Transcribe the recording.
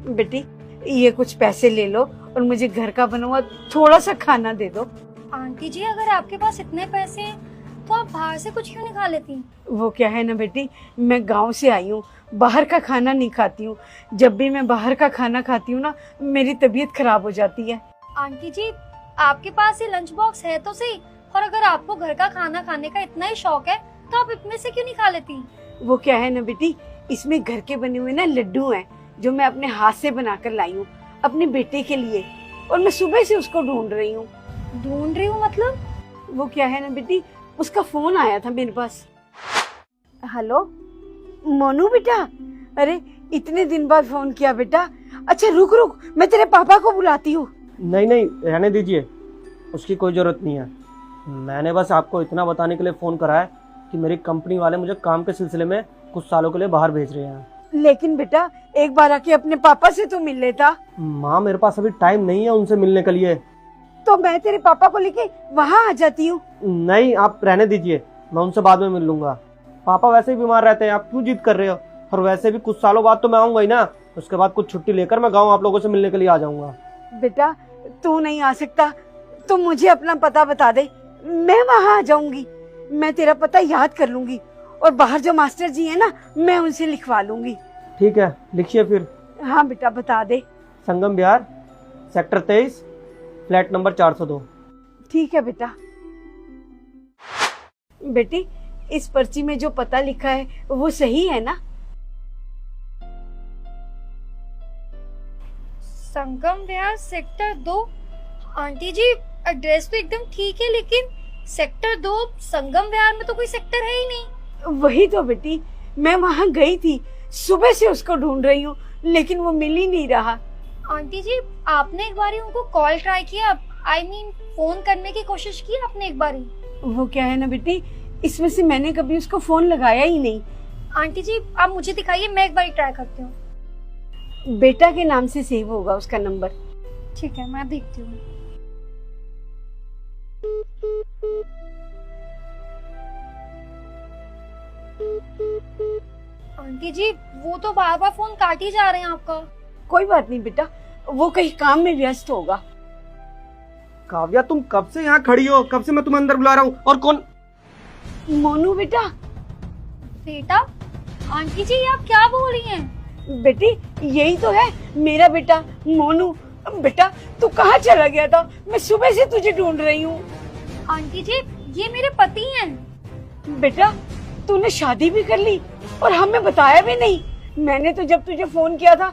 बेटी ये कुछ पैसे ले लो और मुझे घर का बना हुआ थोड़ा सा खाना दे दो। आंटी जी, अगर आपके पास इतने पैसे हैं तो आप बाहर से कुछ क्यों नहीं खा लेती? वो क्या है ना बेटी, मैं गांव से आई हूँ, बाहर का खाना नहीं खाती हूँ। जब भी मैं बाहर का खाना खाती हूँ ना, मेरी तबीयत खराब हो जाती है। आंटी जी, आपके पास ये लंच बॉक्स है तो सही, और अगर आपको घर का खाना खाने का इतना ही शौक है तो आप इतने से क्यों नहीं खा लेती? वो क्या है ना बेटी, इसमें घर के बने हुए ना लड्डू हैं जो मैं अपने हाथ से बनाकर लाई हूँ अपने बेटे के लिए, और मैं सुबह से उसको ढूंढ रही हूँ। ढूंढ रही हूँ मतलब? वो क्या है ना बेटी, उसका फोन आया था मेरे पास। हेलो मोनू बेटा, अरे इतने दिन बाद फोन किया बेटा। अच्छा रुक रुक, मैं तेरे पापा को बुलाती हूँ। नहीं नहीं, रहने दीजिए, उसकी कोई ज़रूरत नहीं है। मैंने बस आपको इतना बताने के लिए फ़ोन करा है कि मेरी कंपनी वाले मुझे काम के सिलसिले में कुछ सालों के लिए बाहर भेज रहे हैं। लेकिन बेटा एक बार आके अपने पापा से तो मिल लेता। माँ, मेरे पास अभी टाइम नहीं है उनसे मिलने के लिए। तो मैं तेरे पापा को लेके वहाँ आ जाती हूँ। नहीं, आप रहने दीजिए, मैं उनसे बाद में मिल लूंगा। पापा वैसे ही बीमार रहते हैं, आप क्यों जिद कर रहे हो? और वैसे भी कुछ सालों बाद तो मैं आऊंगा ही ना, उसके बाद कुछ छुट्टी लेकर मैं गाँव आप लोगों से मिलने के लिए आ जाऊंगा। बेटा तू नहीं आ सकता तो मुझे अपना पता बता दे, मैं वहाँ आ जाऊंगी। मैं तेरा पता याद कर लूंगी और बाहर जो मास्टर जी है ना, मैं उनसे लिखवा लूंगी। ठीक है, लिखिए फिर। हाँ बेटा बता दे। संगम विहार, सेक्टर 23, फ्लैट नंबर 402। ठीक है बेटा। बेटी इस पर्ची में जो पता लिखा है वो सही है ना? संगम विहार सेक्टर 2। आंटी जी, एड्रेस तो एकदम ठीक है, लेकिन सेक्टर 2 संगम विहार में तो कोई सेक्टर है ही नहीं। वही तो बेटी, मैं वहाँ गई थी, सुबह से उसको ढूंढ रही हूँ लेकिन वो मिल ही नहीं रहा। आंटी जी, आपने एक बारी उनको कॉल ट्राई किया? I mean, फोन करने की कोशिश की आपने एक बारी? वो क्या है ना बेटी, इसमें से मैंने कभी उसको फोन लगाया ही नहीं। आंटी जी, आप मुझे दिखाइए, मैं एक बारी ट्राई करती हूँ। बेटा के नाम से सेव होगा उसका नंबर। ठीक है, मैं देखती हूँ। आंटी जी, वो तो बार बार फोन काट ही जा रहे हैं आपका। कोई बात नहीं बेटा, वो कहीं काम में व्यस्त होगा। काव्या, तुम कब से यहाँ खड़ी हो? कब से मैं तुम्हें अंदर बुला रहा हूँ। और कौन? मोनू बेटा। बेटा? आंटी जी, आप क्या बोल रही हैं? बेटी यही तो है मेरा बेटा मोनू। बेटा तू कहाँ चला गया था? मैं सुबह से तुझे ढूंढ रही हूँ। आंटी जी, ये मेरे पति हैं। बेटा तूने शादी भी कर ली और हमें बताया भी नहीं। मैंने तो जब तुझे फोन किया था